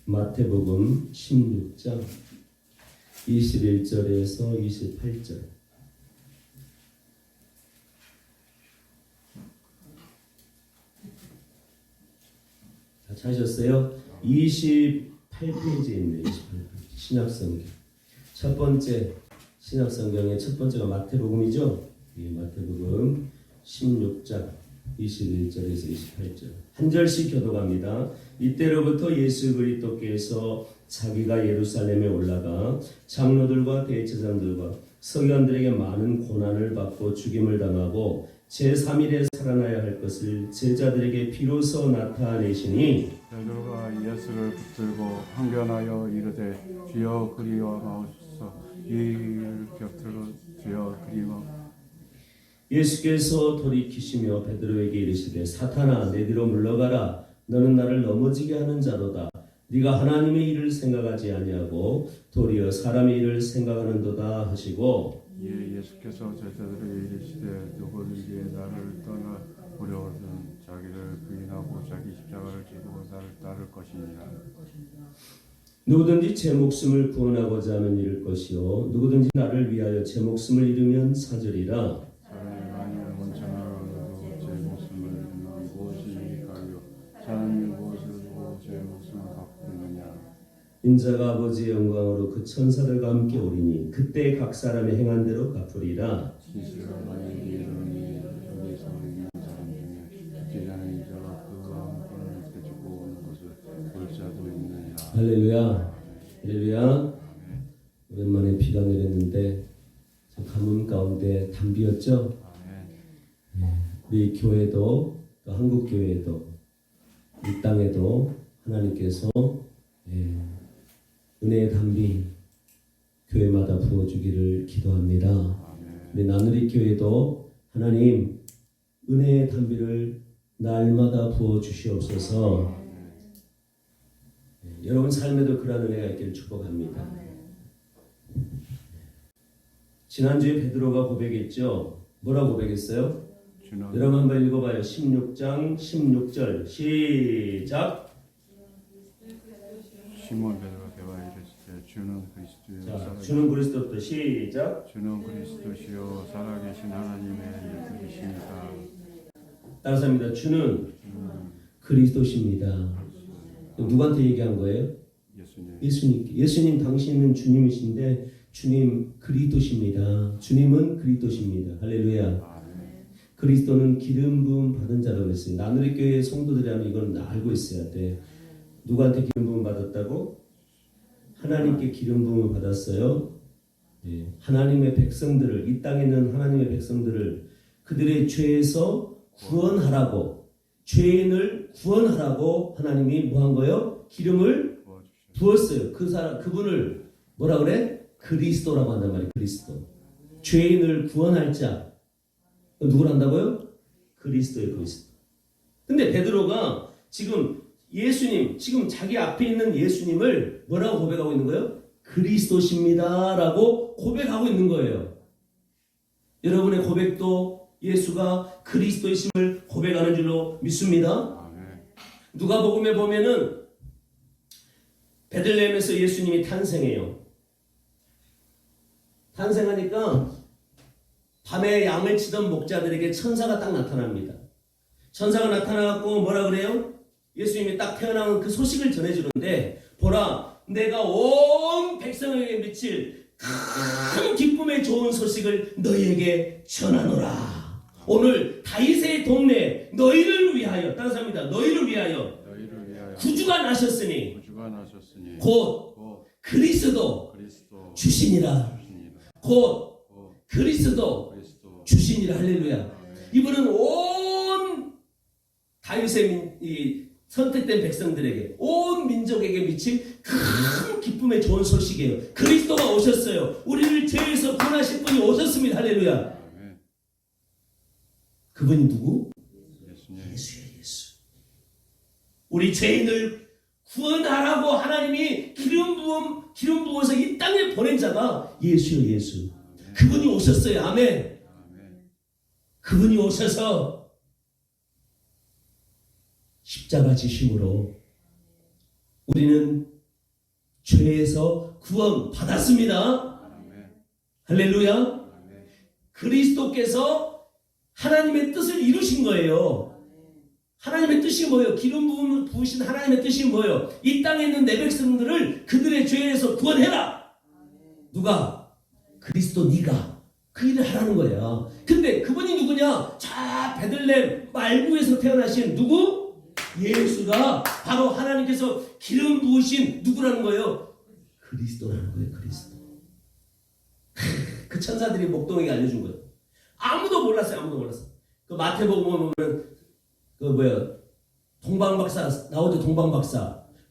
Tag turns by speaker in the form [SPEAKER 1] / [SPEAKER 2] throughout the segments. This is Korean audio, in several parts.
[SPEAKER 1] 마태복음 16장 21절에서 28절. 다 찾으셨어요? 28페이지에 있네요. 28페이지. 신약성경. 첫 번째, 신약성경의 첫 번째가 마태복음이죠? 예, 마태복음 16장 21절에서 28절. 한 절씩 교독합니다. 이때로부터 예수 그리스도께서 자기가 예루살렘에 올라가 장로들과 대제사장들과 서기관들에게 많은 고난을 받고 죽임을 당하고 제3일에 살아나야 할 것을 제자들에게 비로소 나타내시니
[SPEAKER 2] 베드로가 예수를 붙들고 항변하여 이르되 주여 그리 마옵소서. 이를 곁으로 주여 그리 마옵소서.
[SPEAKER 1] 예수께서 돌이키시며 베드로에게 이르시되 사탄아 내 뒤로 물러가라. 너는 나를 넘어지게 하는 자로다. 네가 하나님의 일을 생각하지 아니하고 도리어 사람의 일을 생각하는도다 하시고
[SPEAKER 2] 예수께서 제자들에게 이르시되 누구든지 나를 떠나 보려거든 자기를 부인하고 자기 십자가를 지고 나를 따를 것이니라.
[SPEAKER 1] 누구든지 제 목숨을 구원하고자 하면 잃을 것이요 누구든지 나를 위하여 제 목숨을 잃으면 사절이라.
[SPEAKER 2] 사람이 만일 원천하라도 제 목숨을 잃으면 무엇이 가요? 사람이 무엇을 보고 제 목숨을 갖고 있느냐?
[SPEAKER 1] 인자가 아버지의 영광으로 그 천사들과 함께 오리니 그때 각 사람의 행한 대로 갚으리라.
[SPEAKER 2] 이스라엘의 이름이 여기서 있는 사람 중에 제자는 이자가 그와 함께 죽고 오는 것을 볼 자도 있느니라.
[SPEAKER 1] 할렐루야. 할렐루야. 오랜만에 비가 내렸는데 가뭄 가운데 담비였죠. 우리 교회도 또 한국 교회도 이 땅에도 하나님께서 은혜의 담비 교회마다 부어주기를 기도합니다. 우리 나누리 교회도 하나님 은혜의 담비를 날마다 부어주시옵소서. 여러분 삶에도 그런 은혜가 있기를 축복합니다. 지난주에 베드로가 고백했죠. 뭐라고 고백했어요? 여러분 한번 읽어봐요. 16장 16절 시작.
[SPEAKER 2] 시몬 베드로가 대답하여 이르시되 주는 그리스도요.
[SPEAKER 1] 주는 그리스도부터 시작.
[SPEAKER 2] 주는 그리스도시요 살아계신 하나님의 이르시니까.
[SPEAKER 1] 따라서 합니다. 주는 그리스도십니다. 누구한테 얘기한 거예요? 예수님께. 예수님 당신은 주님이신데 주님 그리스도십니다. 주님은 그리스도십니다. 할렐루야. 그리스도는 기름 부음 받은 자라고 했어요. 나누리 교회 성도들이라면 이건 알고 있어야 돼. 누구한테 기름 부음 받았다고? 하나님께 기름 부음을 받았어요. 하나님의 백성들을, 이 땅에 있는 하나님의 백성들을 그들의 죄에서 구원하라고, 죄인을 구원하라고 하나님이 뭐 한 거예요? 기름을 부었어요. 그분을 뭐라 그래? 그리스도라고 한단 말이에요. 그리스도. 죄인을 구원할 자. 누굴 한다고요? 그리스도의 그리스도. 근데 베드로가 지금 예수님, 지금 자기 앞에 있는 예수님을 뭐라고 고백하고 있는 거예요? 그리스도십니다 라고 고백하고 있는 거예요. 여러분의 고백도 예수가 그리스도이심을 고백하는 줄로 믿습니다. 누가복음에 보면은 베들레헴에서 예수님이 탄생해요. 탄생하니까 밤에 양을 치던 목자들에게 천사가 딱 나타납니다. 천사가 나타나갖고 뭐라 그래요? 예수님이 딱 태어난 그 소식을 전해주는데 보라 내가 온 백성에게 미칠 큰 기쁨의 좋은 소식을 너희에게 전하노라. 오늘 다윗의 동네 너희를 위하여 따라서 합니다. 너희를 위하여 구주가 나셨으니 곧 그리스도 주시니라. 곧 그리스도 주시니라. 할렐루야. 이분은 온 다윗의 이 선택된 백성들에게 온 민족에게 미칠 큰 기쁨의 좋은 소식이에요. 그리스도가 오셨어요. 우리를 죄에서 구원하실 분이 오셨습니다. 할렐루야. 그분이 누구? 예수예요. 예수. 우리 죄인을 구원하라고 하나님이 기름 부어서 이 땅에 보낸 자가 예수요. 예수. 그분이 오셨어요. 아멘. 그분이 오셔서 십자가 지심으로 우리는 죄에서 구원 받았습니다.
[SPEAKER 2] 아멘.
[SPEAKER 1] 할렐루야.
[SPEAKER 2] 아멘.
[SPEAKER 1] 그리스도께서 하나님의 뜻을 이루신 거예요. 하나님의 뜻이 뭐예요? 기름 부으신 하나님의 뜻이 뭐예요? 이 땅에 있는 내 백성들을 그들의 죄에서 구원해라. 누가? 그리스도 네가 그 일을 하라는 거예요. 근데 그분이 누구냐? 저 베들레헴 말구에서 태어나신 누구? 예수가 바로 하나님께서 기름 부으신 누구라는 거예요? 그리스도라는 거예요. 그리스도. 그 천사들이 목동에게 알려준 거예요. 아무도 몰랐어요. 아무도 몰랐어. 그 마태복음 보면 그 뭐야 동방박사 나오죠.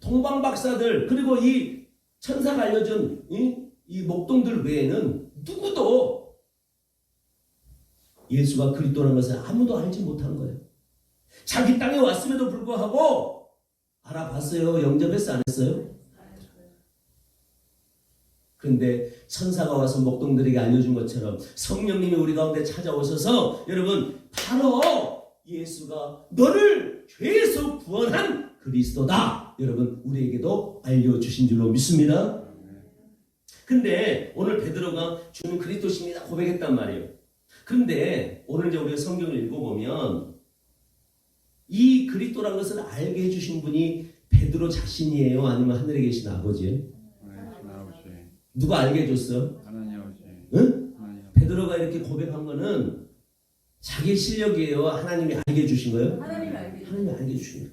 [SPEAKER 1] 동방박사들 그리고 이 천사가 알려준 이 목동들 외에는 누구도 예수가 그리스도라는 것을 아무도 알지 못한 거예요. 자기 땅에 왔음에도 불구하고 알아봤어요? 영접했어? 안 했어요? 그런데 천사가 와서 목동들에게 알려준 것처럼 성령님이 우리 가운데 찾아오셔서 여러분 바로 예수가 너를 죄에서 구원한 그리스도다. 여러분 우리에게도 알려주신 줄로 믿습니다. 근데 오늘 베드로가 주는 그리스도십니다 고백했단 말이에요. 그런데 오늘 이제 우리가 성경을 읽어보면 이 그리스도라는 것을 알게 해주신 분이 베드로 자신이에요? 아니면 하늘에 계신 아버지예요? 누가 알게 해줬어?
[SPEAKER 2] 하나님 아버지.
[SPEAKER 1] 응?
[SPEAKER 2] 하나님.
[SPEAKER 1] 베드로가 이렇게 고백한 거는 자기 실력이에요? 하나님이 알게 해주신 거예요?
[SPEAKER 3] 하나님이
[SPEAKER 1] 알게 해주신 거예요.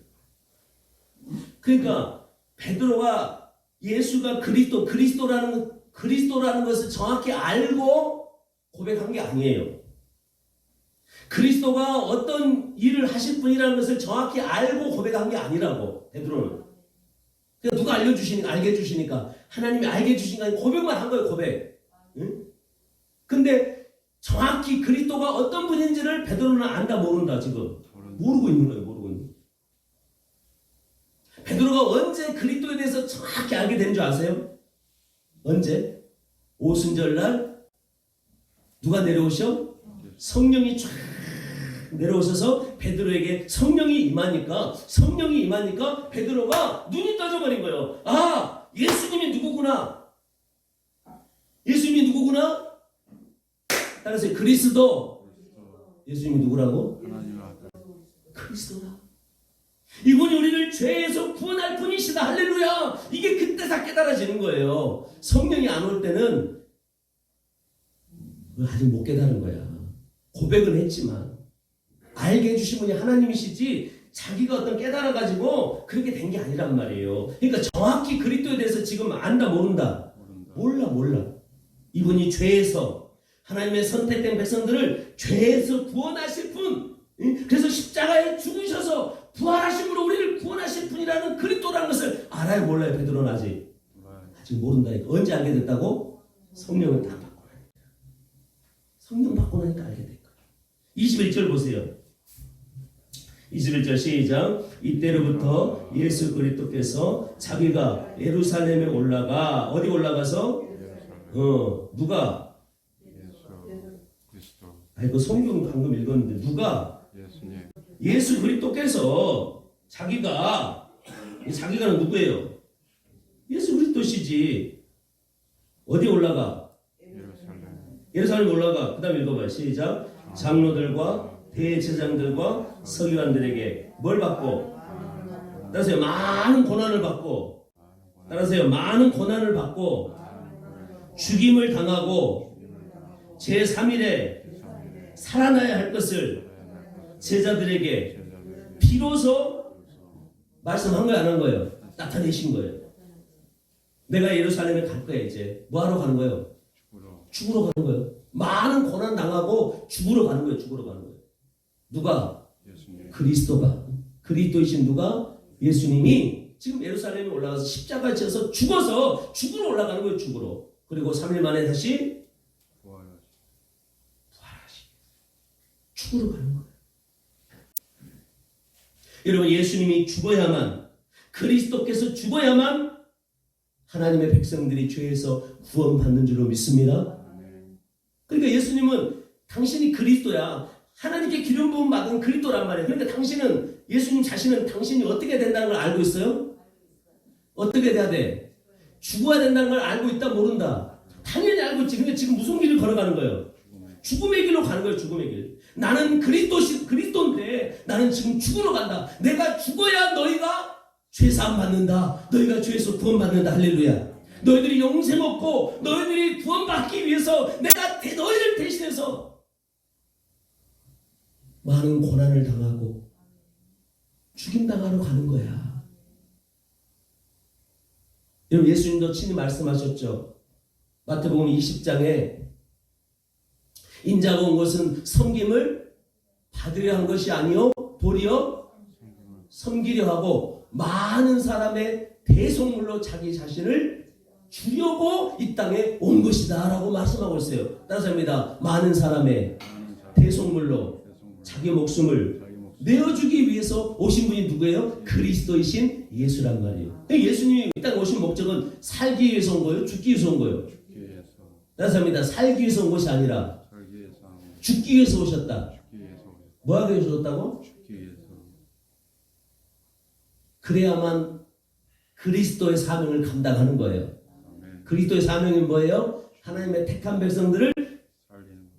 [SPEAKER 1] 그러니까 베드로가 예수가 그리스도라는 것을 정확히 알고 고백한 게 아니에요. 그리스도가 어떤 일을 하실 분이라는 것을 정확히 알고 고백한 게 아니라고 베드로는. 그러니까 누가 알게 해주시니까 하나님이 알게 해주시니까 고백만 한 거예요. 고백. 응? 근데 정확히 그리스도가 어떤 분인지를 베드로는 안다 모른다 지금. 모르고 있는 거예요. 모르고 있는 거예요. 베드로가 언제 그리스도에 대해서 정확히 알게 된 줄 아세요? 언제? 오순절날 누가 내려오셔? 성령이 쫙 내려오셔서 베드로에게 성령이 임하니까 베드로가 눈이 떠져버린 거예요. 아, 예수님이 누구구나. 따라서 그리스도. 예수님이 누구라고?
[SPEAKER 2] 하나님 아들.
[SPEAKER 1] 그리스도라. 이분이 우리를 죄에서 구원할 분이시다. 할렐루야. 이게 그때 다 깨달아지는 거예요. 성령이 안 올 때는 아직 못 깨달은 거야. 고백은 했지만 알게 해주신 분이 하나님이시지 자기가 어떤 깨달아가지고 그렇게 된 게 아니란 말이에요. 그러니까 정확히 그리스도에 대해서 지금 안다 모른다? 몰라. 이분이 죄에서 하나님의 선택된 백성들을 죄에서 구원하실 분, 그래서 십자가에 죽으셔서 부활하심으로 우리를 구원하실 분이라는 그리스도라는 것을 알아요 몰라요? 베드로는 아직 모른다니까. 언제 알게 됐다고? 성령을 다 받고 나니까. 성령 받고 나니까 알게 될 거예요. 21절 보세요. 21절 시작. 이때로부터 예수 그리스도께서 자기가 예루살렘에 올라가 어디 올라가서 누가?
[SPEAKER 2] 그리스도.
[SPEAKER 1] 아니 그 성경 방금 읽었는데 누가?
[SPEAKER 2] 예수님.
[SPEAKER 1] 예수 그리스도께서 자기가는 누구예요? 예수 그리스도시지. 어디 올라가? 예루살렘 올라가. 그 다음 읽어봐요. 시작. 장로들과 대제사장들과 서기관들에게 뭘 받고? 따라서요. 많은 고난을 받고. 죽임을 당하고 제3일에 살아나야 할 것을 제자들에게 비로소 말씀한 거예요? 안 한 거예요? 나타내신 거예요. 내가 예루살렘에 갈 거야. 이제 뭐하러 가는 거예요? 죽으러 가는 거예요. 많은 고난 당하고 죽으러 가는 거예요. 누가?
[SPEAKER 2] 예수님.
[SPEAKER 1] 그리스도가. 그리스도이신 누가? 예수님이 지금 예루살렘에 올라가서 십자가에 쳐서 죽어서 죽으러 올라가는 거예요. 죽으러. 그리고 3일 만에 다시 부활하시. 죽으러 가는 거예요. 여러분 예수님이 죽어야만, 그리스도께서 죽어야만 하나님의 백성들이 죄에서 구원받는 줄로 믿습니다. 그러니까 예수님은 당신이 그리스도야. 하나님께 기름 부음 받은 그리스도란 말이에요. 그러니까 당신은 예수님 자신은 당신이 어떻게 된다는 걸 알고 있어요? 어떻게 돼야 돼? 죽어야 된다는 걸 알고 있다 모른다? 당연히 알고 있지. 근데 지금 무슨 길을 걸어가는 거예요? 죽음의 길로 가는 거예요. 죽음의 길. 나는 그리스도인데 나는 지금 죽으러 간다. 내가 죽어야 너희가 죄사함 받는다. 너희가 죄에서 구원받는다. 할렐루야. 너희들이 영생 얻고 너희들이 구원받기 위해서 내가 너희를 대신해서 많은 고난을 당하고 죽임당하러 가는 거야. 여러분 예수님도 친히 말씀하셨죠. 마태복음 20장에 인자가 온 것은 섬김을 받으려 한 것이 아니요 도리어 섬기려 하고 많은 사람의 대속물로 자기 자신을 주려고 이 땅에 온 것이다 라고 말씀하고 있어요. 따라서 합니다. 많은 사람의 대속물로 자기 목숨을 내어주기 위해서 오신 분이 누구예요? 그리스도이신 예수란 말이에요. 예수님이 이 땅에 오신 목적은 살기 위해서 온 거예요? 죽기 위해서 온 거예요? 따라서 합니다. 살기 위해서 온 것이 아니라 죽기 위해서 오셨다. 뭐 하기 위해서 오셨다고? 그래야만 그리스도의 사명을 감당하는 거예요. 그리스도의 사명이 뭐예요? 하나님의 택한 백성들을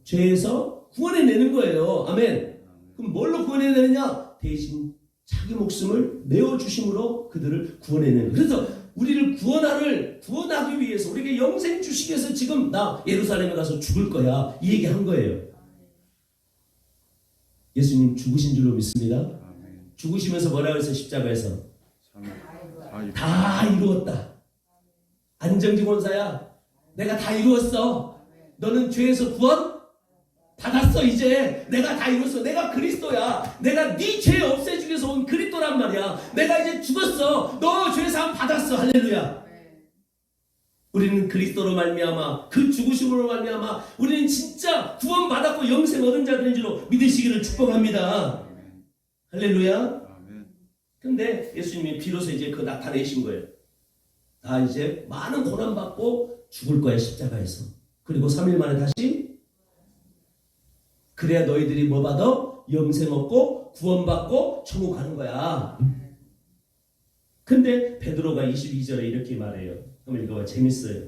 [SPEAKER 1] 죄에서 구원해내는 거예요. 아멘. 그럼 뭘로 구원해내느냐? 대신 자기 목숨을 내어주심으로 그들을 구원해내는. 그래서 우리를 구원하기 위해서 우리에게 영생 주시기 위해서 지금 나 예루살렘에 가서 죽을 거야. 이 얘기한 거예요. 예수님 죽으신 줄로 믿습니다. 죽으시면서 뭐라고 했어요? 십자가에서 다 이루었다. 안정직 원사야, 내가 다 이루었어. 너는 죄에서 구원 받았어. 이제 내가 다 이뤘어. 내가 그리스도야. 내가 네 죄 없애주기 위해서 온 그리스도란 말이야. 내가 이제 죽었어. 너 죄 사함 받았어. 할렐루야. 우리는 그리스도로 말미암아 그 죽으심으로 말미암아 우리는 진짜 구원받았고 영생 얻은 자들인 줄로 믿으시기를 축복합니다. 할렐루야. 근데 예수님이 비로소 이제 그 나타내신 거예요. 다 이제 많은 고난받고 죽을 거야 십자가에서. 그리고 3일 만에 다시 그래야 너희들이 뭐 받아? 영생 얻고 구원받고 천국 가는 거야. 근데 베드로가 22절에 이렇게 말해요. 한번 읽어봐. 재밌어요.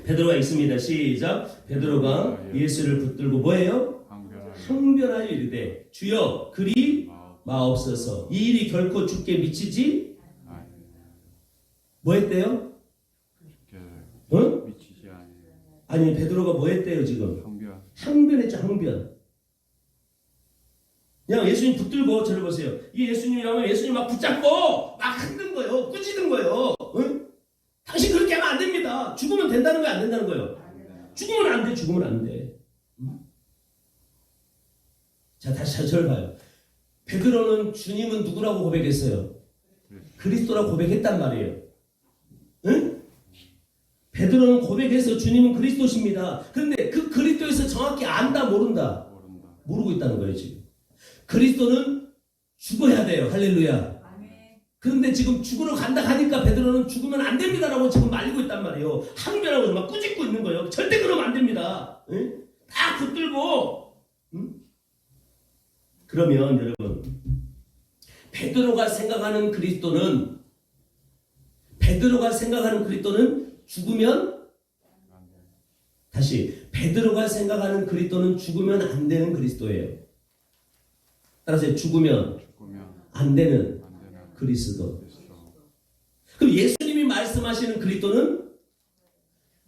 [SPEAKER 1] 베드로가 있습니다. 시작. 베드로가 예수를 붙들고 뭐예요? 항변하여 이르되 주여 그리 마옵소서. 이 일이 결코 죽게 미치지 뭐 했대요? 응?
[SPEAKER 2] 미치지 아니에요.
[SPEAKER 1] 아니 베드로가 뭐 했대요 지금? 항변했죠. 항변. 그냥 예수님 붙들고 저를 보세요. 이 예수님이라면 예수님 막 붙잡고 막 흔든 거예요. 꾸짖은 거예요. 응? 당신 그렇게 하면 안 됩니다. 죽으면 된다는 거야, 안 된다는 거예요? 죽으면 안 돼. 죽으면 안 돼. 자, 다시 저를 봐요. 베드로는 주님은 누구라고 고백했어요? 그리스도라고 고백했단 말이에요. 응? 베드로는 고백해서 주님은 그리스도십니다. 그런데 그 그리스도에서 정확히 안다 모른다? 모르고 있다는 거예요 지금. 그리스도는 죽어야 돼요. 할렐루야. 그런데 지금 죽으러 간다 하니까 베드로는 죽으면 안 됩니다라고 지금 말리고 있단 말이에요. 항변하고 막 꾸짖고 있는 거예요. 절대 그러면 안 됩니다. 응? 다 붙들고. 응? 그러면 여러분 베드로가 생각하는 그리스도는 죽으면 다시 베드로가 생각하는 그리스도는 죽으면 안 되는 그리스도예요. 따라서 죽으면 안 되는 그리스도. 그럼 예수님이 말씀하시는 그리스도는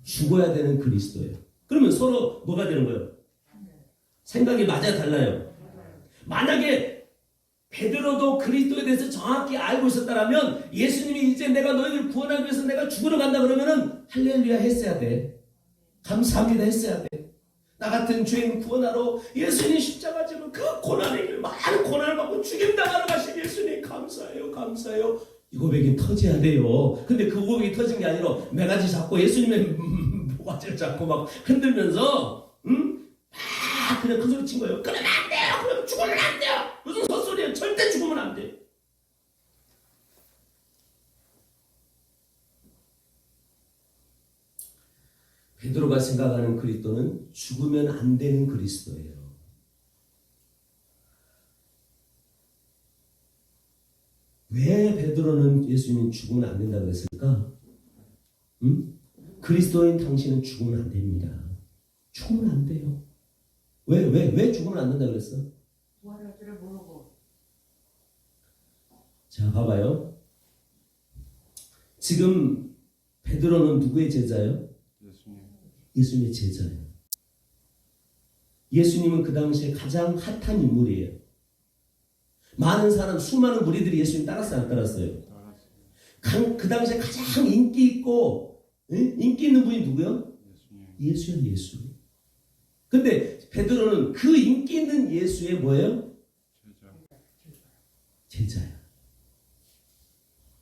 [SPEAKER 1] 죽어야 되는 그리스도예요. 그러면 서로 뭐가 되는 거예요? 생각이 맞아 달라요. 만약에 베드로도 그리스도에 대해서 정확히 알고 있었다면 예수님이 이제 내가 너희를 구원하기 위해서 내가 죽으러 간다 그러면은 할렐루야 했어야 돼. 감사합니다 했어야 돼. 나 같은 죄인 구원하러 예수님 십자가 지고 그 고난의 길 많은 고난을 받고 죽임당하러 가신 예수님 감사해요 감사해요. 이 고백이 터져야 돼요. 근데 그 고백이 터진 게 아니라 매가지 잡고 예수님의 모가지를 잡고 막 흔들면서 막 그냥 그 소리 친 거예요. 그러면 안 돼요. 그러면 죽으면 안 돼요. 무슨 헛소리예요. 절대 죽으면 안 돼. 베드로가 생각하는 그리스도는 죽으면 안 되는 그리스도예요. 왜 베드로는 예수님 죽으면 안 된다고 했을까? 응? 그리스도인 당신은 죽으면 안 됩니다. 죽으면 안 돼요. 왜 죽으면 안 된다고 그랬어?
[SPEAKER 3] 부활할 줄을 모르고.
[SPEAKER 1] 자, 봐봐요. 지금 베드로는 누구의 제자예요?
[SPEAKER 2] 예수님.
[SPEAKER 1] 예수님의 제자예요. 예수님은 그 당시에 가장 핫한 인물이에요. 많은 사람, 수많은 무리들이 예수님 따랐어요, 안 따랐어요? 그 당시에 가장 인기 있고, 인기 있는 분이 누구요?
[SPEAKER 2] 예수님.
[SPEAKER 1] 예수예요, 예수. 근데 베드로는 그 인기 있는 예수의 뭐예요? 제자야.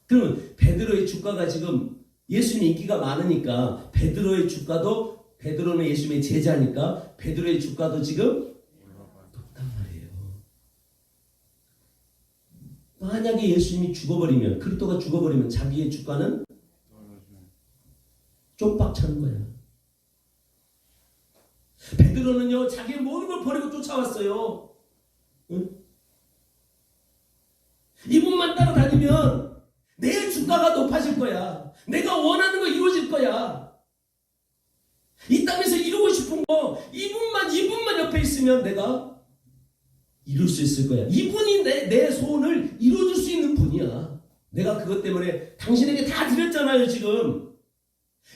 [SPEAKER 1] 그러면 베드로의 주가가 지금 예수님 인기가 많으니까 베드로의 주가도, 베드로는 예수님의 제자니까 베드로의 주가도 지금 높단 말이에요. 만약에 예수님이 죽어버리면, 그리스도가 죽어버리면 자기의 주가는 쪽박 차는 거야. 베드로는요, 자기의 모든 걸 버리고 쫓아왔어요. 응? 이분만 따라다니면 내 주가가 높아질 거야. 내가 원하는 거 이루어질 거야. 이 땅에서 이루고 싶은 거 이분만 옆에 있으면 내가 이룰 수 있을 거야. 이분이 내 소원을 이루어줄 수 있는 분이야. 내가 그것 때문에 당신에게 다 드렸잖아요, 지금.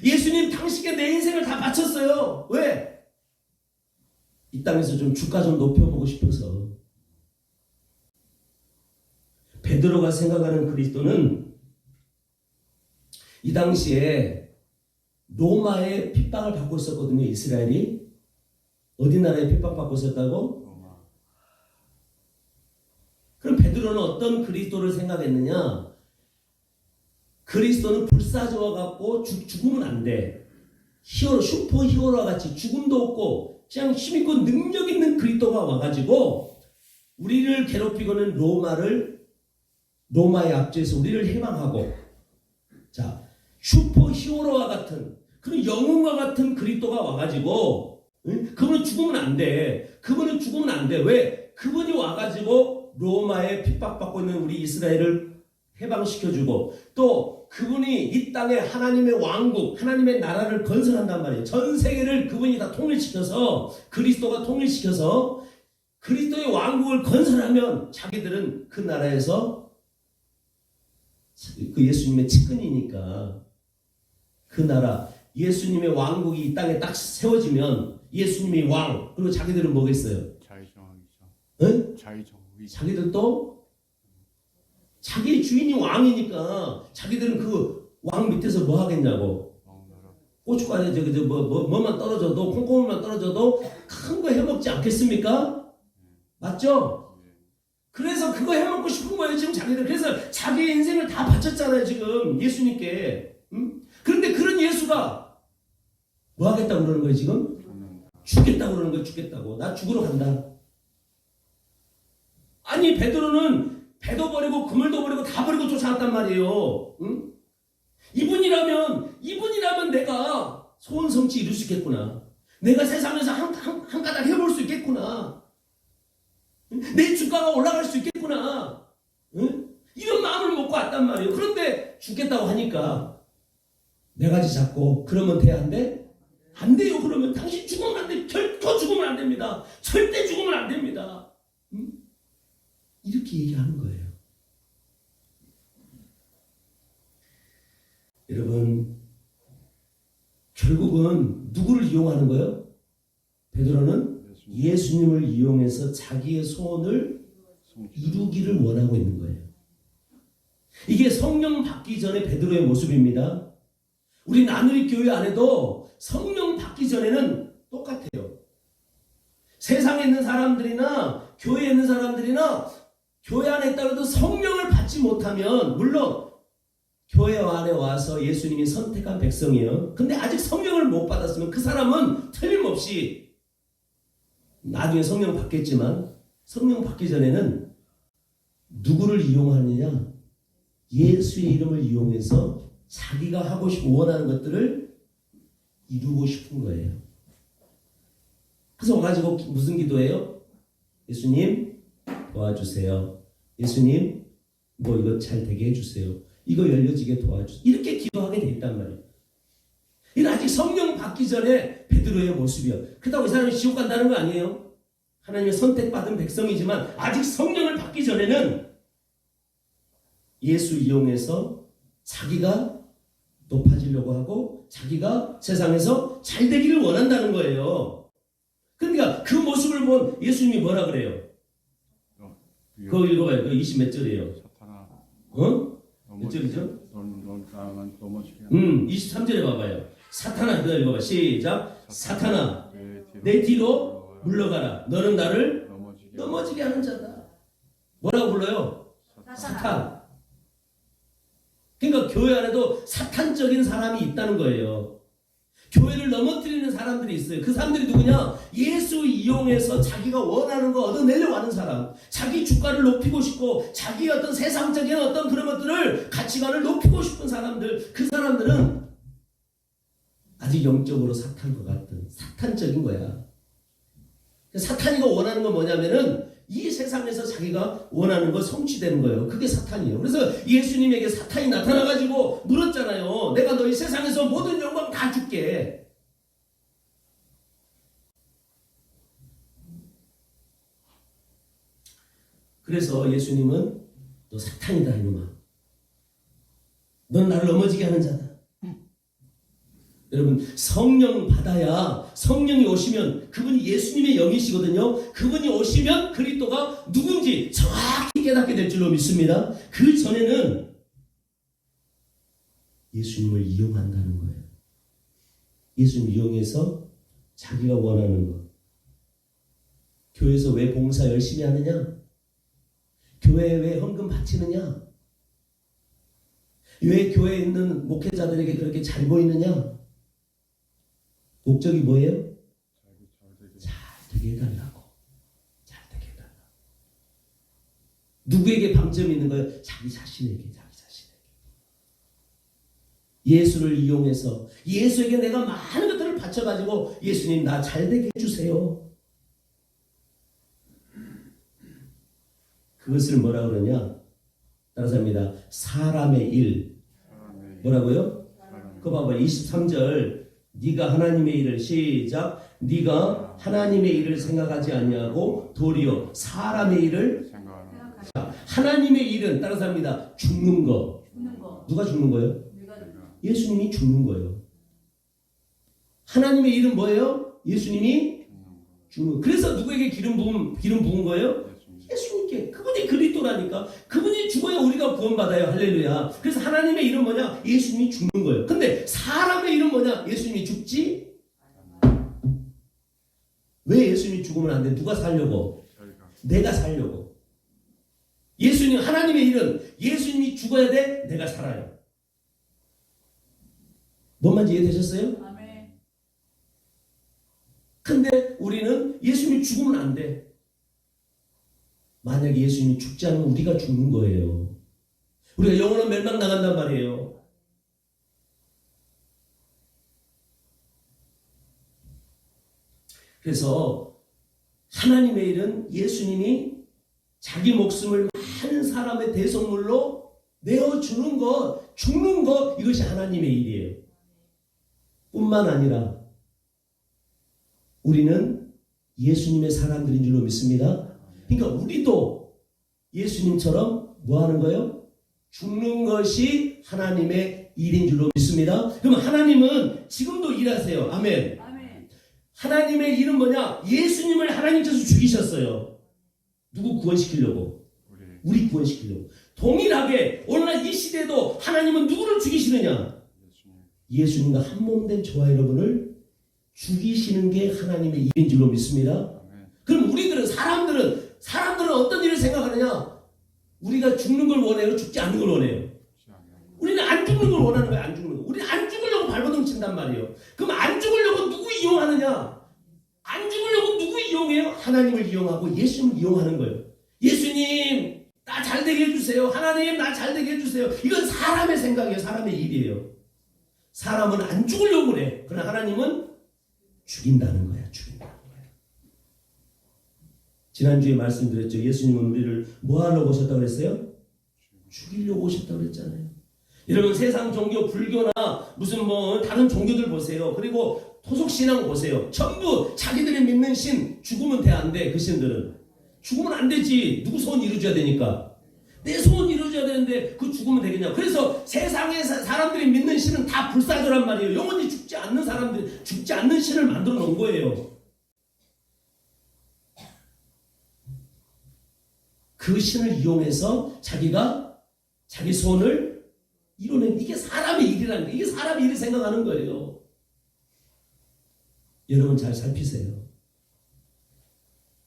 [SPEAKER 1] 예수님, 당신께 내 인생을 다 바쳤어요. 왜? 이 땅에서 좀 주가 좀 높여보고 싶어서. 베드로가 생각하는 그리스도는 이 당시에 로마의 핍박을 받고 있었거든요. 이스라엘이. 어디 나라에 핍박받고 있었다고?
[SPEAKER 2] 로마.
[SPEAKER 1] 그럼 베드로는 어떤 그리스도를 생각했느냐? 그리스도는 불사조와 같고 죽으면 안 돼. 히어로, 슈퍼 히어로와 같이 죽음도 없고 그냥 힘있고 능력 있는 그리스도가 와가지고 우리를 괴롭히고는 로마의 압제에서 우리를 해방하고, 자, 슈퍼 히어로와 같은 그런 영웅과 같은 그리스도가 와가지고, 응? 그분은 죽으면 안 돼. 그분은 죽으면 안 돼. 왜? 그분이 와가지고 로마에 핍박받고 있는 우리 이스라엘을 해방시켜주고, 또 그분이 이 땅에 하나님의 왕국, 하나님의 나라를 건설한단 말이에요. 전 세계를 그분이 다 통일시켜서, 그리스도가 통일시켜서 그리스도의 왕국을 건설하면 자기들은 그 나라에서 그 예수님의 측근이니까 그 나라, 예수님의 왕국이 이 땅에 딱 세워지면 예수님이 왕, 그리고 자기들은 뭐겠어요?
[SPEAKER 2] 자유정의죠.
[SPEAKER 1] 응?
[SPEAKER 2] 자유정의.
[SPEAKER 1] 자기들도 자기 주인이 왕이니까 자기들은 그 왕 밑에서 뭐 하겠냐고. 고춧가루에 뭐만 떨어져도, 콩고물만 떨어져도 큰 거 해먹지 않겠습니까? 맞죠? 그래서 그거 해먹고 싶은 거예요, 지금 자기들. 그래서 자기 인생을 다 바쳤잖아요, 지금 예수님께. 응? 그런데 그런 예수가 뭐 하겠다고 그러는 거예요, 지금? 죽겠다고 그러는 거예요, 죽겠다고. 나 죽으러 간다. 아니, 베드로는 배도 버리고 그물도 버리고 다 버리고 쫓아왔단 말이에요. 응? 이분이라면 내가 소원 성취 이룰 수 있겠구나. 내가 세상에서 한 가닥 해볼 수 있겠구나. 내 주가가 올라갈 수 있겠구나. 응? 이런 마음을 먹고 왔단 말이에요. 그런데 죽겠다고 하니까 네 가지 잡고 그러면 돼, 안 돼? 안 돼요. 그러면 당신 죽으면 안 돼. 결코 죽으면 안 됩니다. 절대 죽으면 안 됩니다. 응? 이렇게 얘기하는 거예요. 여러분, 결국은 누구를 이용하는 거예요? 베드로는 예수님을 이용해서 자기의 소원을 이루기를 원하고 있는 거예요. 이게 성령 받기 전에 베드로의 모습입니다. 우리 나누리 교회 안에도 성령 받기 전에는 똑같아요. 세상에 있는 사람들이나 교회에 있는 사람들이나 교회 안에 있다고 해도 성령을 받지 못하면, 물론 교회 안에 와서 예수님이 선택한 백성이에요. 근데 아직 성령을 못 받았으면 그 사람은 틀림없이 나중에 성령 받겠지만, 성령 받기 전에는 누구를 이용하느냐? 예수의 이름을 이용해서 자기가 하고 싶고 원하는 것들을 이루고 싶은 거예요. 그래서 와가지고 무슨 기도해요? 예수님 도와주세요. 예수님 뭐 이거 잘 되게 해주세요. 이거 열려지게 도와주세요. 이렇게 기도하게 돼 있단 말이에요. 이건 아직 성령 받기 전에 베드로의 모습이요. 그렇다고 이 사람이 지옥 간다는 거 아니에요. 하나님의 선택받은 백성이지만 아직 성령을 받기 전에는 예수 이용해서 자기가 높아지려고 하고 자기가 세상에서 잘 되기를 원한다는 거예요. 그러니까 그 모습을 본 예수님이 뭐라 그래요? 그거 읽어봐요. 그 20 몇 절이에요.
[SPEAKER 2] 사탄아,
[SPEAKER 1] 몇 절이죠?
[SPEAKER 2] 넌 나만 넘어지게
[SPEAKER 1] 23절에 봐봐요. 사탄아, 그거 읽어봐. 시작. 사탄아, 내 뒤로 물러가라. 너는 나를 넘어지게 하는 자다. 뭐라고 불러요? 사탄. 그러니까 교회 안에도 사탄적인 사람이 있다는 거예요. 교회를 넘어뜨리는 사람들이 있어요. 그 사람들이 누구냐? 예수 이용해서 자기가 원하는 거 얻어내려고 하는 사람. 자기 주가를 높이고 싶고 자기 어떤 세상적인 어떤 그런 것들을 가치관을 높이고 싶은 사람들. 그 사람들은 아직 영적으로 사탄과 같은 사탄적인 거야. 사탄이가 원하는 건 뭐냐면은 이 세상에서 자기가 원하는 거 성취되는 거예요. 그게 사탄이에요. 그래서 예수님에게 사탄이 나타나가지고 물었잖아요. 내가 너희 세상에서 모든 영광 다 줄게. 그래서 예수님은 너 사탄이다 이놈아. 넌 나를 넘어지게 하는 자다. 여러분 성령 받아야 성령이 오시면 그분이 예수님의 영이시거든요. 그분이 오시면 그리스도가 누군지 정확히 깨닫게 될 줄로 믿습니다. 그 전에는 예수님을 이용한다는 거예요. 예수님 이용해서 자기가 원하는 것. 교회에서 왜 봉사 열심히 하느냐? 교회에 왜 헌금 바치느냐? 왜 교회에 있는 목회자들에게 그렇게 잘 보이느냐? 목적이 뭐예요? 잘 되게 해달라고. 잘 되게 해달라고. 누구에게 방점이 있는 거예요? 자기 자신에게. 예수를 이용해서 예수에게 내가 많은 것들을 바쳐가지고 예수님 나 잘 되게 해주세요. 그것을 뭐라 그러냐? 따라서 합니다. 사람의 일. 뭐라고요? 그거 봐봐. 23절. 네가 하나님의 일을 시작. 네가 하나님의 일을 생각하지 아니하고 도리어 사람의 일을 자, 하나님의 일은 따라서 합니다. 죽는 거. 누가 죽는 거예요? 예수님이 죽는 거예요. 하나님의 일은 뭐예요? 예수님이 죽는 거. 그래서 누구에게 기름 부은 거예요? 예수님께. 그분이 그리스도라니까. 그분이 죽어야 우리가 구원받아요. 할렐루야. 그래서 하나님의 일은 뭐냐? 예수님이 죽는 거예요. 근데 사람의 일은 뭐냐? 예수님이 죽지? 왜 예수님이 죽으면 안 돼? 누가 살려고? 내가 살려고. 예수님, 하나님의 일은 예수님이 죽어야 돼? 내가 살아요. 뭔 말인지 이해되셨어요?
[SPEAKER 3] 아멘.
[SPEAKER 1] 근데 우리는 예수님이 죽으면 안 돼. 만약에 예수님이 죽지 않으면 우리가 죽는 거예요. 우리가 영원한 멸망 나간단 말이에요. 그래서 하나님의 일은 예수님이 자기 목숨을 많은 사람의 대속물로 내어주는 것, 죽는 것, 이것이 하나님의 일이에요. 뿐만 아니라 우리는 예수님의 사람들인 줄로 믿습니다. 그러니까 우리도 예수님처럼 뭐 하는 거예요? 죽는 것이 하나님의 일인 줄로 믿습니다. 그럼 하나님은 지금도 일하세요. 아멘.
[SPEAKER 3] 아멘.
[SPEAKER 1] 하나님의 일은 뭐냐? 예수님을 하나님께서 죽이셨어요. 누구 구원시키려고? 우리 구원시키려고. 동일하게 오늘날 이 시대에도 하나님은 누구를 죽이시느냐? 예수님과 한 몸 된 저와 여러분을 죽이시는 게 하나님의 일인 줄로 믿습니다. 그럼 우리들은 사람들은 어떤 일을 생각하느냐? 우리가 죽는 걸 원해요? 죽지 않는 걸 원해요? 우리는 안 죽는 걸 원하는 거예요. 안 죽는 거. 우리는 안 죽으려고 발버둥 친단 말이에요. 그럼 안 죽으려고 누구 이용하느냐? 안 죽으려고 누구 이용해요? 하나님을 이용하고 예수님을 이용하는 거예요. 예수님 나 잘되게 해주세요. 하나님 나 잘되게 해주세요. 이건 사람의 생각이에요. 사람의 일이에요. 사람은 안 죽으려고 그래. 그러나 하나님은 죽인다는 거야. 죽인다는 거야. 지난주에 말씀드렸죠. 예수님은 우리를 뭐 하러 오셨다고 그랬어요? 죽이려고 오셨다고 그랬잖아요. 여러분 세상 종교 불교나 무슨 뭐 다른 종교들 보세요. 그리고 토속신앙 보세요. 전부 자기들이 믿는 신 죽으면 돼 안 돼? 그 신들은 죽으면 안 되지. 누구 소원 이루어져야 되니까. 내 소원 이루어져야 되는데 그 죽으면 되겠냐. 그래서 세상에 사람들이 믿는 신은 다 불사조란 말이에요. 영원히 죽지 않는 사람들, 죽지 않는 신을 만들어 놓은 거예요. 그 신을 이용해서 자기가 자기 소원을 이루는, 이게 사람의 일이라는 거예요. 이게 사람의 일을 생각하는 거예요. 여러분 잘 살피세요.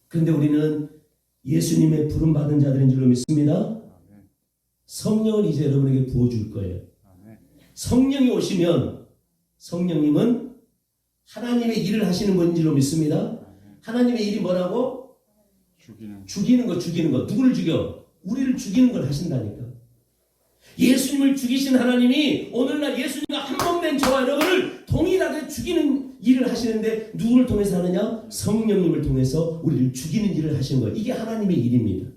[SPEAKER 1] 그런데 우리는 예수님의 부름받은 자들인 줄로 믿습니다. 성령을 이제 여러분에게 부어줄 거예요. 성령이 오시면 성령님은 하나님의 일을 하시는 분인 줄로 믿습니다. 하나님의 일이 뭐라고? 죽이는 거. 누구를 죽여? 우리를 죽이는 걸 하신다니까. 예수님을 죽이신 하나님이 오늘날 예수님과 한 몸 된 저와 여러분을 동일하게 죽이는 일을 하시는데 누구를 통해서 하느냐? 성령님을 통해서 우리를 죽이는 일을 하시는 거예요. 이게 하나님의 일입니다.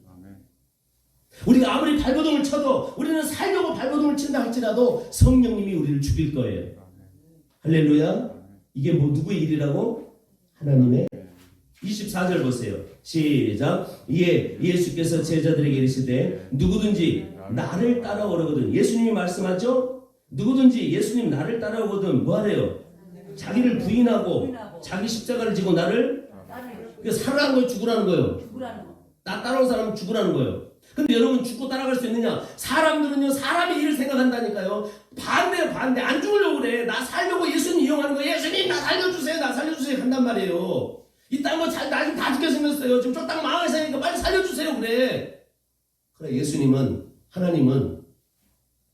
[SPEAKER 1] 우리가 아무리 발버둥을 쳐도 우리는 살려고 발버둥을 친다 할지라도 성령님이 우리를 죽일 거예요. 할렐루야. 이게 뭐 누구의 일이라고? 하나님의. 24절 보세요. 시작. 이에 예수께서 제자들에게 이르시되 누구든지 나를 따라오거든. 예수님이 말씀하죠. 누구든지 예수님 나를 따라오거든 뭐하래요? 자기를 부인하고 자기 십자가를 지고 나를 살아라는 거예요? 죽으라는 거예요? 나 따라온 사람은 죽으라는 거예요. 근데 여러분 죽고 따라갈 수 있느냐? 사람들은요 사람의 일을 생각한다니까요. 반대 안 죽으려고 그래. 나 살려고 예수님 이용하는 거예요. 예수님 나 살려주세요 한단 말이에요. 이 땅 뭐 나 지금 다 죽게 생겼어요. 지금 저 땅 망하니까 빨리 살려주세요 그래. 그래 예수님은 하나님은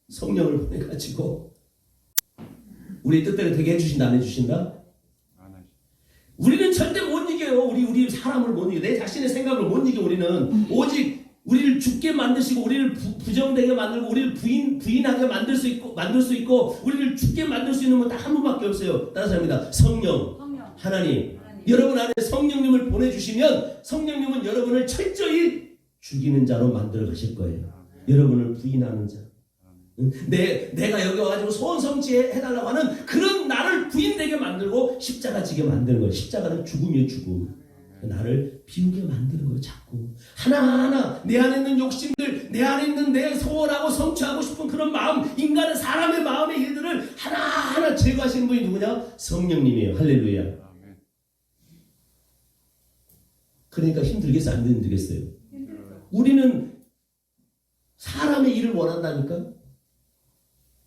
[SPEAKER 1] 성령을 보내가지고 우리 뜻대로 되게 해주신다 안 해주신다? 우리는 절대 못 이겨요. 우리 사람을 못 이겨. 내 자신의 생각을 못 이겨. 우리는 오직 우리를 죽게 만드시고 우리를 부정되게 만들고 우리를 부인하게 만들 수 있고 우리를 죽게 만들 수 있는 건 딱 한 분밖에 없어요. 따라서 합니다. 성령. 하나님. 여러분 안에 성령님을 보내주시면 성령님은 여러분을 철저히 죽이는 자로 만들어 가실 거예요. 여러분을 부인하는 자. 내가 여기 와가지고 소원 성취해달라고 하는 그런 나를 부인되게 만들고 십자가 지게 만드는 거예요. 십자가는 죽음이에요. 죽음. 나를 비우게 만드는 거예요. 자꾸 하나하나 내 안에 있는 욕심들, 내 안에 있는 내 소원하고 성취하고 싶은 그런 마음, 인간의 사람의 마음의 일들을 하나하나 제거하시는 분이 누구냐? 성령님이에요. 할렐루야. 그러니까 힘들겠어요? 안 힘들겠어요? 우리는 사람의 일을 원한다니까.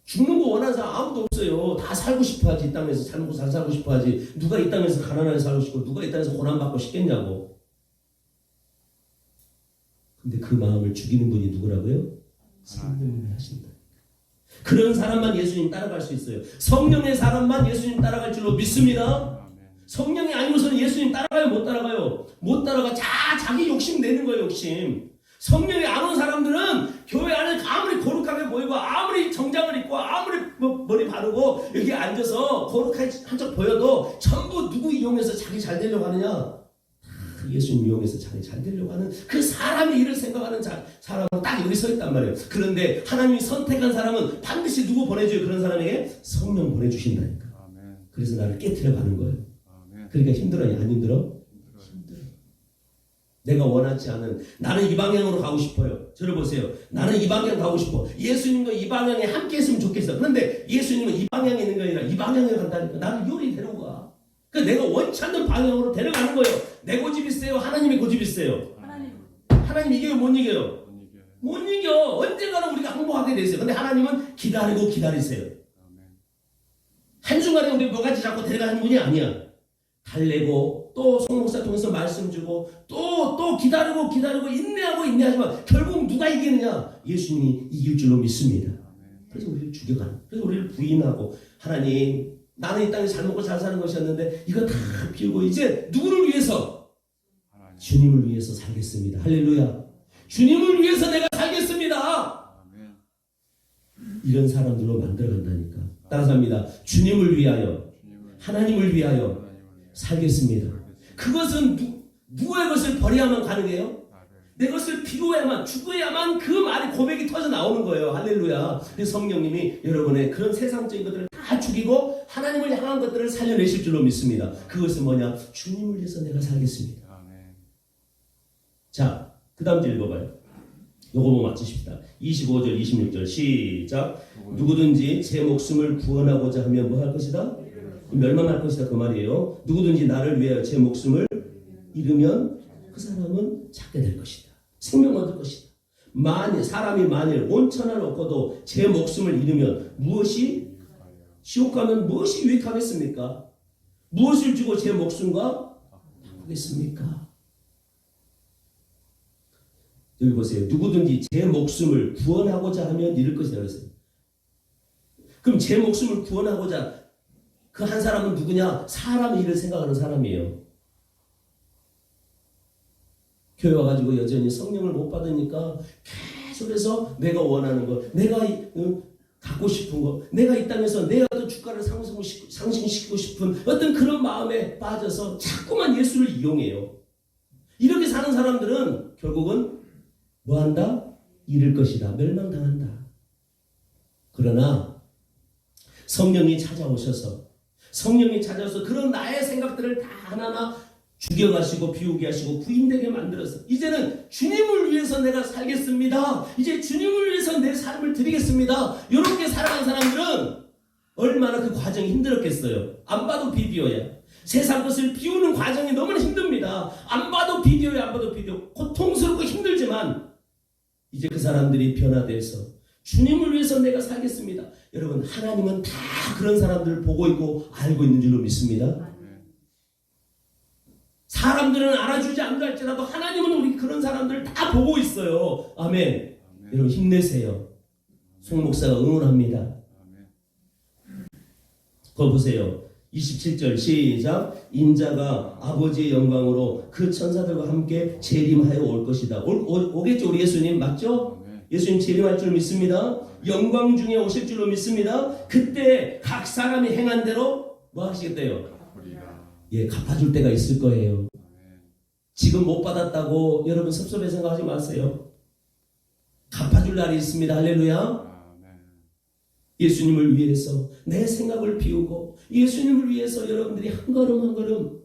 [SPEAKER 1] 죽는 거 원하는 사람 아무도 없어요. 다 살고 싶어 하지. 이 땅에서 잘 살고 싶어 하지. 누가 이 땅에서 가난하게 살고 싶고 누가 이 땅에서 고난받고 싶겠냐고. 근데 그 마음을 죽이는 분이 누구라고요? 성령님이 하신다. 그런 사람만 예수님 따라갈 수 있어요. 성령의 사람만 예수님 따라갈 줄로 믿습니다. 성령이 아니고서는 예수님 따라가요? 못 따라가요? 못 따라가. 자기 욕심 내는 거예요. 욕심. 성령이 안 온 사람들은 교회 안에 아무리 거룩하게 보이고 아무리 정장을 입고 아무리 머리 바르고 여기 앉아서 거룩한 척 보여도 전부 누구 이용해서 자기 잘 되려고 하느냐? 예수님 이용해서 자기 잘 되려고 하는 그 사람의 일을 생각하는 사람은 딱 여기 서 있단 말이에요. 그런데 하나님이 선택한 사람은 반드시 누구 보내줘요? 그런 사람에게 성령 보내주신다니까. 그래서 나를 깨트려 가는 거예요. 그러니까 힘들어요? 안 힘들어? 힘들어. 내가 원하지 않은, 나는 이 방향으로 가고 싶어요. 저를 보세요. 나는 이 방향 가고 싶어. 예수님도 이 방향에 함께 했으면 좋겠어. 그런데 예수님은 이 방향에 있는 게 아니라 이 방향에 간다니까. 나를 요리 데리고 가. 그러니까 내가 원치 않는 방향으로 데려가는 거예요. 내 고집이 세요? 하나님의 고집이 세요? 하나님 이겨요? 못 이겨요? 못 이겨. 언젠가는 우리가 항복하게 돼 있어요. 근데 하나님은 기다리세요. 한순간에 우리 뭐가지 잡고 데려가는 분이 아니야. 달래고 또 송목사 통해서 말씀 주고 또 기다리고 인내하지만 결국 누가 이기느냐? 예수님이 이길 줄로 믿습니다. 그래서 우리를 죽여가는, 그래서 우리를 부인하고, 하나님 나는 이 땅에 잘 먹고 잘 사는 것이었는데 이거 다 비우고 이제 누구를 위해서? 주님을 위해서 살겠습니다. 할렐루야. 주님을 위해서 내가 살겠습니다. 이런 사람들로 만들어간다니까. 따라서 합니다. 주님을 위하여, 하나님을 위하여 살겠습니다. 그것은 누구의 것을 버려야만 가능해요? 내 것을 비워야만, 죽어야만 그 말이 고백이 터져 나오는 거예요. 할렐루야. 그래서 성령님이 여러분의 그런 세상적인 것들을 다 죽이고 하나님을 향한 것들을 살려내실 줄로 믿습니다. 그것은 뭐냐? 주님을 위해서 내가 살겠습니다.
[SPEAKER 2] 아멘.
[SPEAKER 1] 자, 그 다음 절 읽어봐요. 요거 보고 맞추십시다. 25절 26절 시작. 누구든지 제 목숨을 구원하고자 하면 뭐 할 것이다? 멸망할 것이다 그 말이에요. 누구든지 나를 위하여 제 목숨을 잃으면 그 사람은 찾게 될 것이다. 생명 얻을 것이다. 사람이 만일 온 천하를 얻고도 제 목숨을 잃으면 무엇이 지옥 가면 무엇이 유익하겠습니까? 무엇을 주고 제 목숨과 바꾸겠습니까? 여기 보세요. 누구든지 제 목숨을 구원하고자 하면 잃을 것이다 그랬어요. 그럼 제 목숨을 구원하고자 그 한 사람은 누구냐? 사람의 일을 생각하는 사람이에요. 교회 와가지고 여전히 성령을 못 받으니까 계속해서 내가 원하는 거, 내가 갖고 싶은 거, 내가 이 땅에서 내가 더 주가를 상승시키고 싶은 어떤 그런 마음에 빠져서 자꾸만 예수를 이용해요. 이렇게 사는 사람들은 결국은 뭐한다? 잃을 것이다. 멸망당한다. 그러나 성령이 찾아오셔서 그런 나의 생각들을 다 하나하나 죽여가시고 비우게 하시고 부인되게 만들어서 이제는 주님을 위해서 내가 살겠습니다. 이제 주님을 위해서 내 삶을 드리겠습니다. 이렇게 살아간 사람들은 얼마나 그 과정이 힘들었겠어요. 안 봐도 비디오야. 세상 것을 비우는 과정이 너무나 힘듭니다. 안 봐도 비디오야. 고통스럽고 힘들지만 이제 그 사람들이 변화돼서 주님을 위해서 내가 살겠습니다. 여러분, 하나님은 다 그런 사람들을 보고 있고 알고 있는 줄로 믿습니다. 사람들은 알아주지 않는다 할지라도 하나님은 우리 그런 사람들을 다 보고 있어요. 아멘. 여러분 힘내세요. 송 목사가 응원합니다. 그거 보세요. 27절 시작. 인자가 아버지의 영광으로 그 천사들과 함께 재림하여 올 것이다. 오겠죠 우리 예수님 맞죠? 예수님 재림할 줄 믿습니다. 영광 중에 오실 줄로 믿습니다. 그때 각 사람이 행한 대로 뭐 하시겠대요? 예, 갚아줄 때가 있을 거예요. 지금 못 받았다고 여러분 섭섭해 생각하지 마세요. 갚아줄 날이 있습니다. 할렐루야. 예수님을 위해서 내 생각을 비우고 예수님을 위해서 여러분들이 한 걸음 한 걸음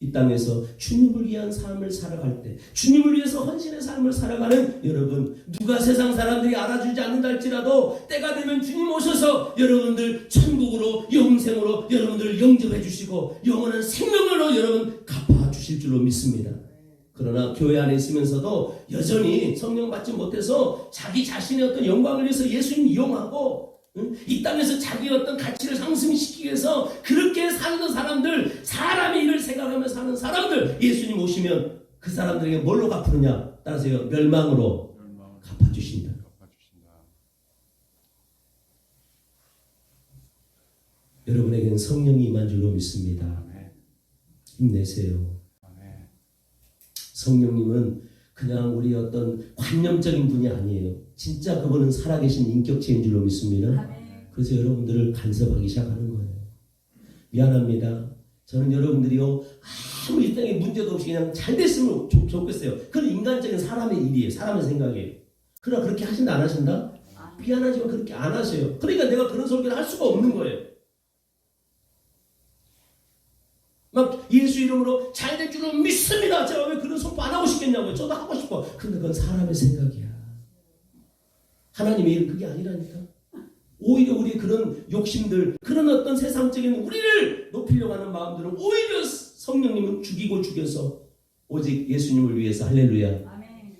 [SPEAKER 1] 이 땅에서 주님을 위한 삶을 살아갈 때 주님을 위해서 헌신의 삶을 살아가는 여러분, 누가 세상 사람들이 알아주지 않는다 할지라도 때가 되면 주님 오셔서 여러분들 천국으로 영생으로 여러분들을 영접해 주시고 영원한 생명으로 여러분 갚아주실 줄로 믿습니다. 그러나 교회 안에 있으면서도 여전히 성령 받지 못해서 자기 자신의 어떤 영광을 위해서 예수님 이용하고 이 땅에서 자기의 어떤 가치를 상승시키기 위해서 그렇게 사는 사람들, 사람의 일을 생각하며 사는 사람들, 예수님 오시면 그 사람들에게 뭘로 갚으느냐? 따라서요, 멸망으로 갚아주신다. 여러분에게는 성령이 임한 줄로 믿습니다. 힘내세요. 성령님은 그냥 우리 어떤 관념적인 분이 아니에요. 진짜 그분은 살아계신 인격체인 줄로 믿습니다. 그래서 여러분들을 간섭하기 시작하는 거예요. 미안합니다. 저는 여러분들이요 아무 이 땅에 문제도 없이 그냥 잘 됐으면 좋겠어요. 그건 인간적인 사람의 일이에요. 사람의 생각이에요. 그러나 그렇게 하신다 안 하신다? 미안하지만 그렇게 안 하세요. 그러니까 내가 그런 설교를 할 수가 없는 거예요. 막 예수 이름으로 잘 될 줄로 믿습니다. 제가 왜 그런 선포 안 하고 싶겠냐고요. 저도 하고 싶어. 근데 그건 사람의 생각이야. 하나님의 일은 그게 아니라니까. 오히려 우리 그런 욕심들, 그런 어떤 세상적인 우리를 높이려고 하는 마음들은 오히려 성령님은 죽이고 죽여서 오직 예수님을 위해서 할렐루야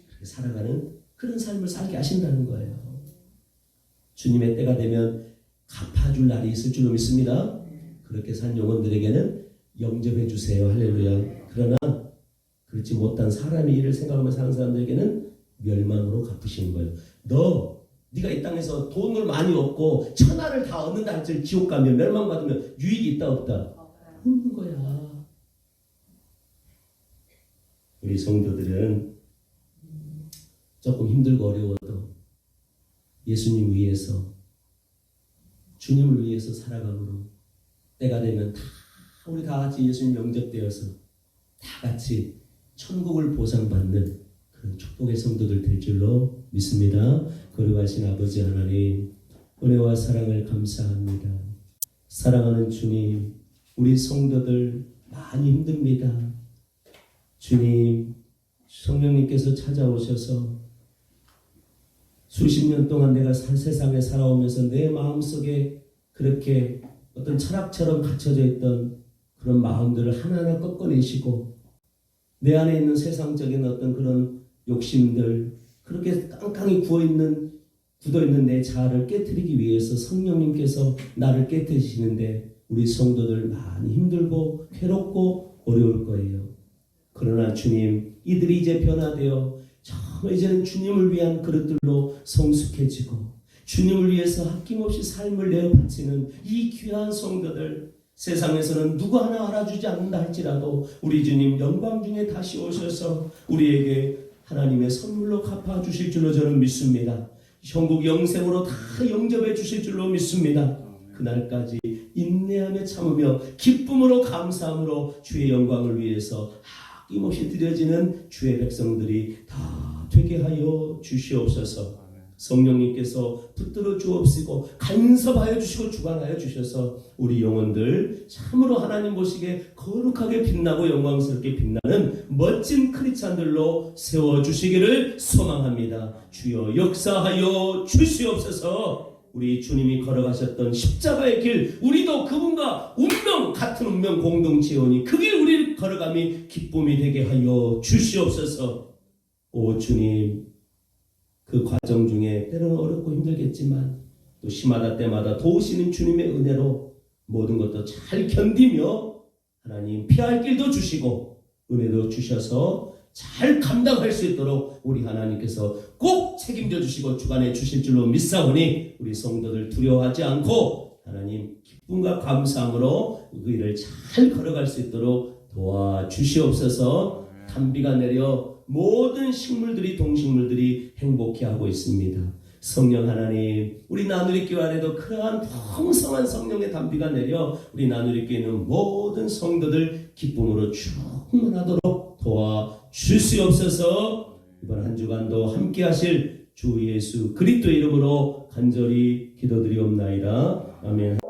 [SPEAKER 1] 그렇게 살아가는 그런 삶을 살게 하신다는 거예요. 주님의 때가 되면 갚아줄 날이 있을 줄로 믿습니다. 그렇게 산 영혼들에게는 영접해 주세요. 할렐루야. 그러나 그렇지 못한 사람의 일을 생각하며 사는 사람들에게는 멸망으로 갚으시는 거예요. 네가 이 땅에서 돈을 많이 얻고 천하를 다 얻는다 할지 지옥 가면 멸망받으면 유익이 있다 없다? 없는 거야. 우리 성도들은 조금 힘들고 어려워도 예수님 위해서 주님을 위해서 살아감으로 때가 되면 다 우리 다 같이 예수님 영접되어서 다 같이 천국을 보상받는 그런 축복의 성도들 될 줄로 믿습니다. 거룩하신 아버지 하나님, 은혜와 사랑을 감사합니다. 사랑하는 주님, 우리 성도들 많이 힘듭니다. 주님, 성령님께서 찾아오셔서 수십 년 동안 내가 세상에 살아오면서 내 마음속에 그렇게 어떤 철학처럼 갇혀져 있던 그런 마음들을 하나하나 꺾어내시고 내 안에 있는 세상적인 어떤 그런 욕심들, 그렇게 깡깡이 굳어있는 내 자아를 깨트리기 위해서 성령님께서 나를 깨트리시는데 우리 성도들 많이 힘들고 괴롭고 어려울 거예요. 그러나 주님, 이들이 이제 변화되어 정말 이제는 주님을 위한 그릇들로 성숙해지고 주님을 위해서 아낌없이 삶을 내어 바치는 이 귀한 성도들, 세상에서는 누구 하나 알아주지 않는다 할지라도 우리 주님 영광 중에 다시 오셔서 우리에게 하나님의 선물로 갚아주실 줄로 저는 믿습니다. 형국 영생으로 다 영접해 주실 줄로 믿습니다. 그날까지 인내하며 참으며 기쁨으로 감사함으로 주의 영광을 위해서 아낌없이 드려지는 주의 백성들이 다 되게 하여 주시옵소서. 성령님께서 붙들어 주옵시고 간섭하여 주시고 주관하여 주셔서 우리 영혼들 참으로 하나님 보시기에 거룩하게 빛나고 영광스럽게 빛나는 멋진 크리스찬들로 세워주시기를 소망합니다. 주여 역사하여 주시옵소서. 우리 주님이 걸어가셨던 십자가의 길, 우리도 그분과 운명, 같은 운명 공동체오니 그 길 우리를 걸어감이 기쁨이 되게 하여 주시옵소서. 오 주님, 그 과정 중에 때로는 어렵고 힘들겠지만 또 시마다 때마다 도우시는 주님의 은혜로 모든 것도 잘 견디며 하나님 피할 길도 주시고 은혜도 주셔서 잘 감당할 수 있도록 우리 하나님께서 꼭 책임져 주시고 주관해 주실 줄로 믿사오니 우리 성도들 두려워하지 않고 하나님 기쁨과 감사함으로 그 일을 잘 걸어갈 수 있도록 도와주시옵소서. 단비가 내려 모든 식물들이 동식물들이 행복해하고 있습니다. 성령 하나님, 우리 나누리교회 안에도 그러한 풍성한 성령의 단비가 내려 우리 나누리교회는 모든 성도들 기쁨으로 충만하도록 도와주시옵소서. 이번 한 주간도 함께 하실 주 예수 그리스도의 이름으로 간절히 기도드리옵나이다. 아멘.